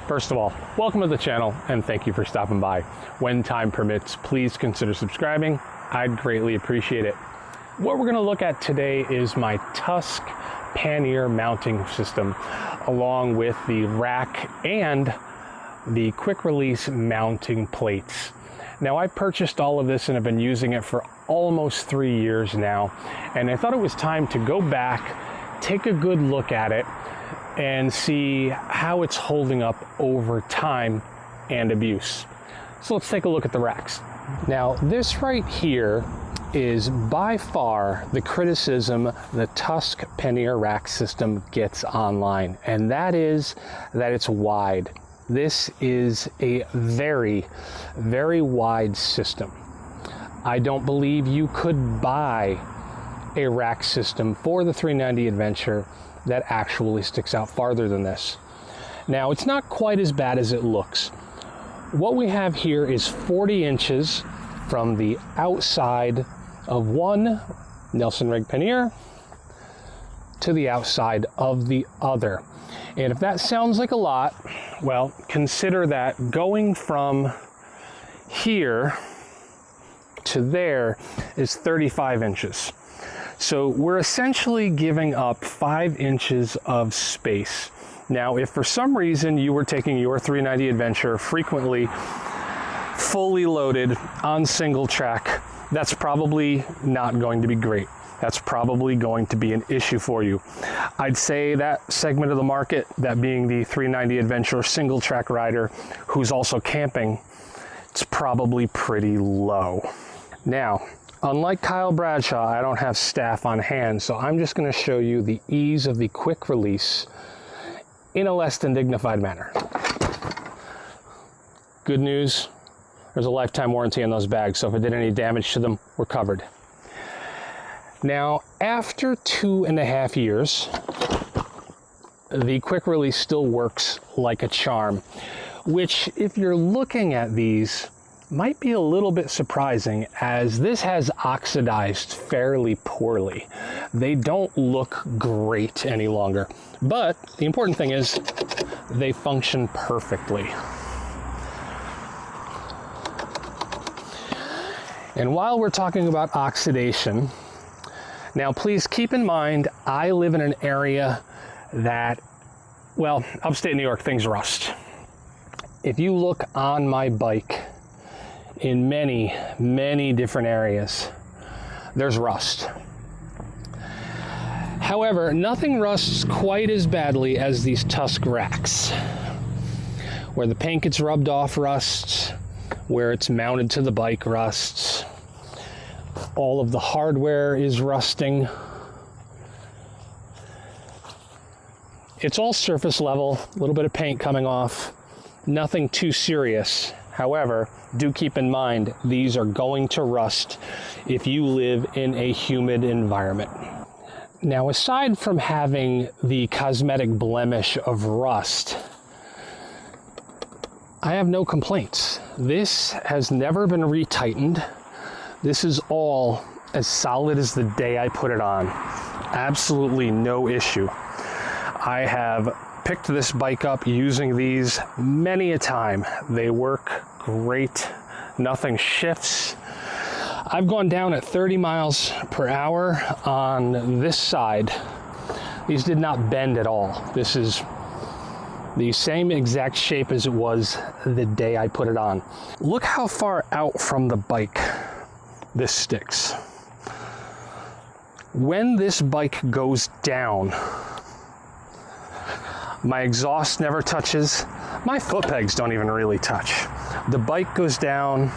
First of all, welcome to the channel and thank you for stopping by. When time permits, please consider subscribing. I'd greatly appreciate it. What we're going to look at today is my Tusk Pannier mounting system, along with the rack and the quick release mounting plates. Now, I purchased all of this and have been using it for almost 3 years now, and I thought it was time to go back, take a good look at it, and see how it's holding up over time and abuse. So let's take a look at the racks. Now, this right here is by far the criticism the Tusk Pannier rack system gets online, and that is that it's wide. This is a very, very wide system. I don't believe you could buy a rack system for the 390 Adventure that actually sticks out farther than this. Now, it's not quite as bad as it looks. What we have here is 40 inches from the outside of one Nelson rig pannier to the outside of the other. And if that sounds like a lot, well, consider that going from here to there is 35 inches. So we're essentially giving up 5 inches of space. Now, if for some reason you were taking your 390 Adventure frequently fully loaded on single track, that's probably not going to be great. That's probably going to be an issue for you. I'd say that segment of the market, that being the 390 Adventure single track rider who's also camping, it's probably pretty low. Now, unlike Kyle Bradshaw, I don't have staff on hand, so I'm just going to show you the ease of the quick release in a less than dignified manner. Good news, there's a lifetime warranty on those bags, so if it did any damage to them, we're covered. Now, after 2.5 years, the quick release still works like a charm, which, if you're looking at these, might be a little bit surprising, as this has oxidized fairly poorly. They don't look great any longer, but the important thing is they function perfectly. And while we're talking about oxidation, now please keep in mind, I live in an area that, well, upstate New York, things rust. If you look on my bike, in many, many different areas, there's rust. However, nothing rusts quite as badly as these Tusk racks. Where the paint gets rubbed off rusts, where it's mounted to the bike rusts, all of the hardware is rusting. It's all surface level, a little bit of paint coming off, nothing too serious. However, do keep in mind, these are going to rust if you live in a humid environment. Now, aside from having the cosmetic blemish of rust, I have no complaints. This has never been retightened. This is all as solid as the day I put it on. Absolutely no issue. I have picked this bike up using these many a time. They work great. Nothing shifts. I've gone down at 30 miles per hour on this side. These did not bend at all. This is the same exact shape as it was the day I put it on. Look how far out from the bike this sticks. When this bike goes down, my exhaust never touches. My foot pegs don't even really touch. The bike goes down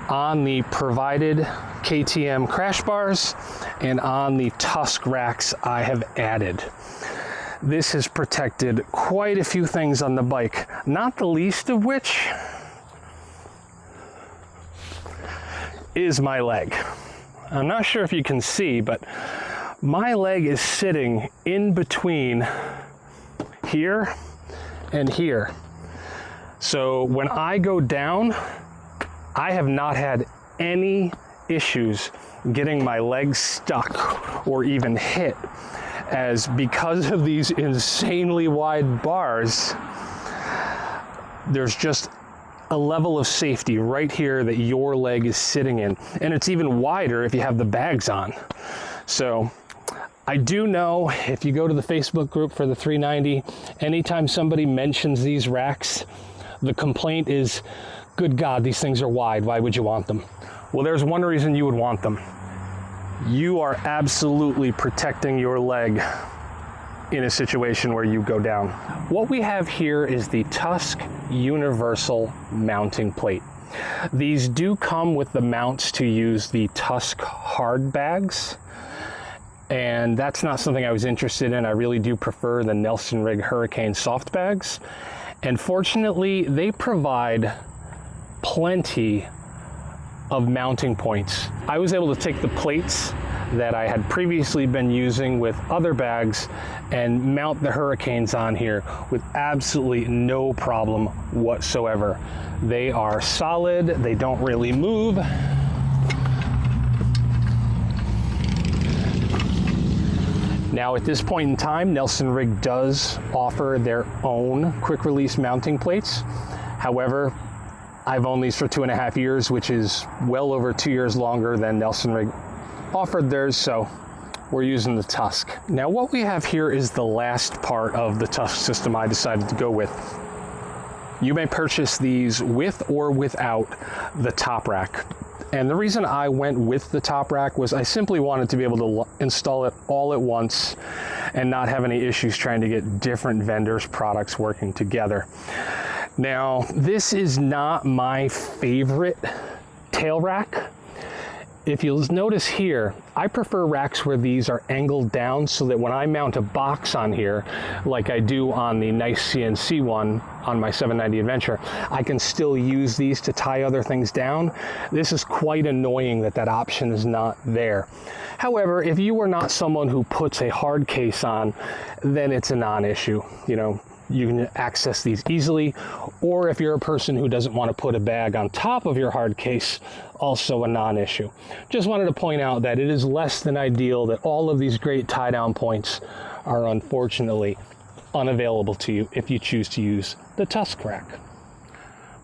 on the provided KTM crash bars and on the Tusk racks I have added. This has protected quite a few things on the bike, not the least of which is my leg. I'm not sure if you can see, but my leg is sitting in between here and here. So when I go down, I have not had any issues getting my legs stuck or even hit, as because of these insanely wide bars, there's just a level of safety right here that your leg is sitting in. And it's even wider if you have the bags on. So I do know if you go to the Facebook group for the 390, anytime somebody mentions these racks, the complaint is, good God, these things are wide. Why would you want them? Well, there's one reason you would want them. You are absolutely protecting your leg in a situation where you go down. What we have here is the Tusk Universal Mounting Plate. These do come with the mounts to use the Tusk hard bags, and that's not something I was interested in. I really do prefer the Nelson Rig Hurricane soft bags, and fortunately they provide plenty of mounting points. I was able to take the plates that I had previously been using with other bags and mount the Hurricanes on here with absolutely no problem whatsoever. They are solid, they don't really move. Now at this point in time, Nelson Rig does offer their own quick release mounting plates. However, I've owned these for 2.5 years, which is well over 2 years longer than Nelson Rig offered theirs, so we're using the Tusk. Now what we have here is the last part of the Tusk system I decided to go with. You may purchase these with or without the top rack. And the reason I went with the top rack was I simply wanted to be able to install it all at once and not have any issues trying to get different vendors' products working together. Now, this is not my favorite tail rack. If you'll notice here, I prefer racks where these are angled down so that when I mount a box on here, like I do on the nice CNC one on my 790 Adventure, I can still use these to tie other things down. This is quite annoying that that option is not there. However, if you are not someone who puts a hard case on, then it's a non-issue. You know, you can access these easily, or if you're a person who doesn't want to put a bag on top of your hard case, also a non-issue. Just wanted to point out that it is less than ideal that all of these great tie-down points are unfortunately unavailable to you if you choose to use the Tusk rack.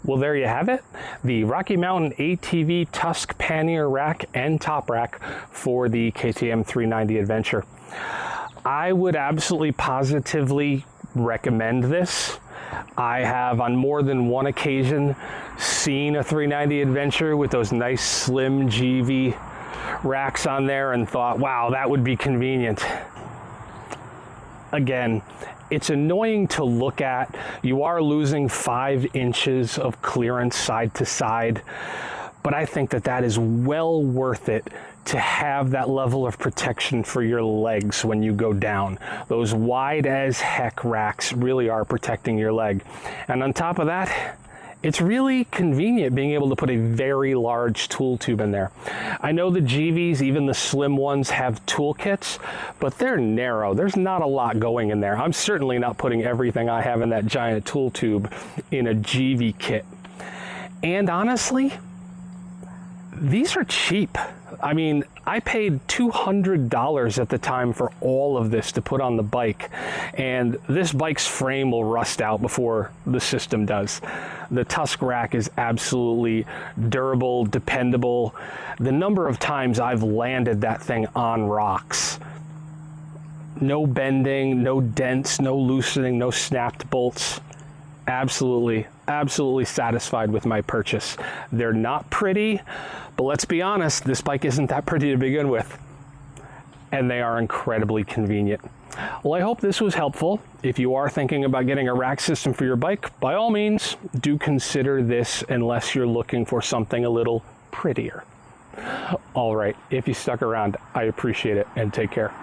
Well, there you have it, the Rocky Mountain ATV Tusk Pannier Rack and Top Rack for the KTM 390 Adventure. I would absolutely positively recommend this. I have on more than one occasion seen a 390 Adventure with those nice slim GV racks on there and thought, wow, that would be convenient. Again, it's annoying to look at. You are losing 5 inches of clearance side to side, but I think that that is well worth it to have that level of protection for your legs when you go down. Those wide as heck racks really are protecting your leg. And on top of that, it's really convenient being able to put a very large tool tube in there. I know the GVs, even the slim ones, have toolkits, but they're narrow. There's not a lot going in there. I'm certainly not putting everything I have in that giant tool tube in a GV kit. And honestly, these are cheap. I mean, I paid $200 at the time for all of this to put on the bike, and this bike's frame will rust out before the system does. The Tusk rack is absolutely durable, dependable. The number of times I've landed that thing on rocks, no bending, no dents, no loosening, no snapped bolts. Absolutely satisfied with my purchase. They're not pretty, but let's be honest, this bike isn't that pretty to begin with. And they are incredibly convenient. Well, I hope this was helpful. If you are thinking about getting a rack system for your bike, by all means, do consider this unless you're looking for something a little prettier. All right, if you stuck around, I appreciate it, and take care.